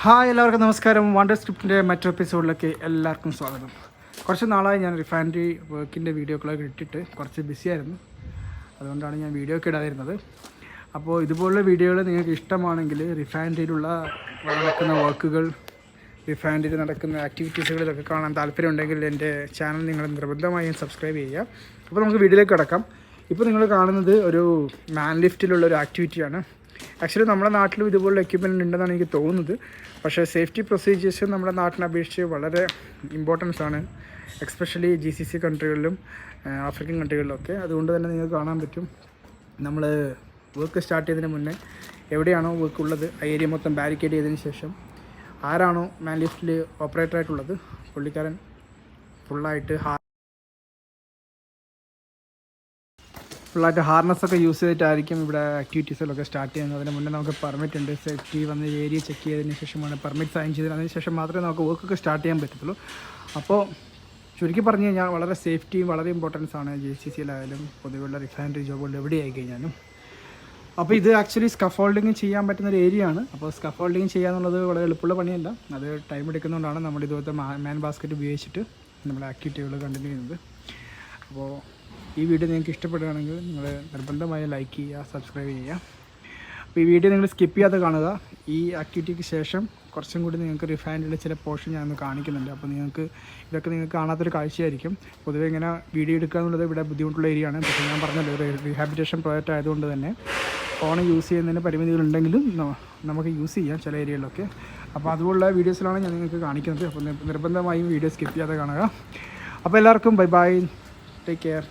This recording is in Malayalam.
ഹായ് എല്ലാവർക്കും നമസ്കാരം. വണ്ടർ സ്ക്രിപ്റ്റിൻ്റെ മറ്റൊരു എപ്പിസോഡിലേക്ക് എല്ലാവർക്കും സ്വാഗതം. കുറച്ച് നാളായി ഞാൻ റിഫൈനറി വർക്കിൻ്റെ വീഡിയോകളൊക്കെ ഇട്ടിട്ട് കുറച്ച് ബിസിയായിരുന്നു. അതുകൊണ്ടാണ് ഞാൻ വീഡിയോ ഒക്കെ ഇടാതിരുന്നത്. അപ്പോൾ ഇതുപോലുള്ള വീഡിയോകൾ നിങ്ങൾക്ക് ഇഷ്ടമാണെങ്കിൽ റിഫൈനറിയിലുള്ള നടക്കുന്ന വർക്കുകൾ, റിഫൈനറിയിൽ നടക്കുന്ന ആക്ടിവിറ്റീസുകൾ ഇതൊക്കെ കാണാൻ താല്പര്യമുണ്ടെങ്കിൽ എൻ്റെ ചാനൽ നിങ്ങൾ നിർബന്ധമായും സബ്സ്ക്രൈബ് ചെയ്യുക. അപ്പോൾ നമുക്ക് വീഡിയോയിലേക്ക് കിടക്കാം. ഇപ്പോൾ നിങ്ങൾ കാണുന്നത് ഒരു മാൻ ലിഫ്റ്റിലുള്ള ഒരു ആക്ടിവിറ്റിയാണ്. ആക്ച്വലി നമ്മുടെ നാട്ടിലും ഇതുപോലുള്ള എക്യുപ്മെൻറ്റ് ഉണ്ടെന്നാണ് എനിക്ക് തോന്നുന്നത്. പക്ഷേ സേഫ്റ്റി പ്രൊസീജിയേഴ്സ് നമ്മുടെ നാട്ടിനെ അപേക്ഷിച്ച് വളരെ ഇമ്പോർട്ടൻസ് ആണ്, എക്സ്പെഷ്യലി GCC കൺട്രികളിലും ആഫ്രിക്കൻ കൺട്രികളിലൊക്കെ. അതുകൊണ്ട് തന്നെ നിങ്ങൾക്ക് കാണാൻ പറ്റും, നമ്മൾ വർക്ക് സ്റ്റാർട്ട് ചെയ്തതിന് മുന്നേ എവിടെയാണോ വർക്ക് ഉള്ളത് ആ ഏരിയ മൊത്തം ബാരിക്കേഡ് ചെയ്തതിന് ശേഷം ആരാണോ മാൻ ലിഫ്റ്റിൽ ഓപ്പറേറ്ററായിട്ടുള്ളത് പുള്ളിക്കാരൻ ഫുള്ളായിട്ട് ഹാർനസ്സൊക്കെ യൂസ് ചെയ്തിട്ടായിരിക്കും ഇവിടെ ആക്ടിവിറ്റീസുകളൊക്കെ സ്റ്റാർട്ട് ചെയ്യുന്നത്. അതിന് മുന്നേ നമുക്ക് പെർമിറ്റ് ഉണ്ട്. സേഫ്റ്റി വന്ന് ഏരിയ ചെക്ക് ചെയ്തതിന് ശേഷമാണ് പെർമിറ്റ് സൈൻ ചെയ്തതിന് ശേഷം മാത്രമേ നമുക്ക് വർക്കൊക്കെ സ്റ്റാർട്ട് ചെയ്യാൻ പറ്റത്തുള്ളൂ. അപ്പോൾ ചുരുക്കി പറഞ്ഞു കഴിഞ്ഞാൽ വളരെ സേഫ്റ്റിയും വളരെ ഇമ്പോർട്ടൻസ് ആണ് GCCയിലായാലും പൊതുവെയുള്ള റിഫൈനറി ജോബുകളിൽ എവിടെയായി കഴിഞ്ഞാലും. അപ്പോൾ ഇത് ആക്ച്വലി സ്കഫോൾഡിങ് ചെയ്യാൻ പറ്റുന്നൊരു ഏരിയ ആണ്. അപ്പോൾ സ്കഫോൾഡിങ് ചെയ്യാന്നുള്ളത് വളരെ എളുപ്പമുള്ള പണിയല്ല, അത് ടൈം എടുക്കുന്നതുകൊണ്ടാണ് നമ്മൾ ഇതുപോലത്തെ മാൻ ബാസ്ക്കറ്റ് ഉപയോഗിച്ചിട്ട് നമ്മുടെ ആക്ടിവിറ്റികൾ കണ്ടിന്യൂ ചെയ്യുന്നത്. അപ്പോൾ ഈ വീഡിയോ നിങ്ങൾക്ക് ഇഷ്ടപ്പെടുകയാണെങ്കിൽ നിങ്ങൾ നിർബന്ധമായി ലൈക്ക് ചെയ്യുക, സബ്സ്ക്രൈബ് ചെയ്യുക. അപ്പോൾ ഈ വീഡിയോ നിങ്ങൾ സ്കിപ്പ് ചെയ്യാതെ കാണുക. ഈ ആക്ടിവിറ്റിക്ക് ശേഷം കുറച്ചും കൂടി നിങ്ങൾക്ക് റിഫൈനറിലെ ചില പോർഷൻ ഞാനൊന്ന് കാണിക്കുന്നുണ്ട്. അപ്പോൾ ഇതൊക്കെ നിങ്ങൾക്ക് കാണാത്തൊരു കാഴ്ചയായിരിക്കും. പൊതുവെ ഇങ്ങനെ വീഡിയോ എടുക്കുക എന്നുള്ളത് ഇവിടെ ബുദ്ധിമുട്ടുള്ള ഏരിയ ആണ്. പക്ഷേ ഞാൻ പറഞ്ഞല്ലോ, ഒരു റീഹാബിലിറ്റേഷൻ പ്രോജക്റ്റ് ആയതുകൊണ്ട് തന്നെ ഫോൺ യൂസ് ചെയ്യുന്നതിന് പരിമിതികളുണ്ടെങ്കിലും നമുക്ക് യൂസ് ചെയ്യാം ചില ഏരിയകളിലൊക്കെ. അപ്പോൾ അതുപോലുള്ള വീഡിയോസിലാണ് ഞാൻ നിങ്ങൾക്ക് കാണിക്കുന്നത്. അപ്പോൾ നിർബന്ധമായും വീഡിയോ സ്കിപ്പ് ചെയ്യാതെ കാണുക. അപ്പോൾ എല്ലാവർക്കും ബൈ ബൈ, ടേക്ക് കെയർ.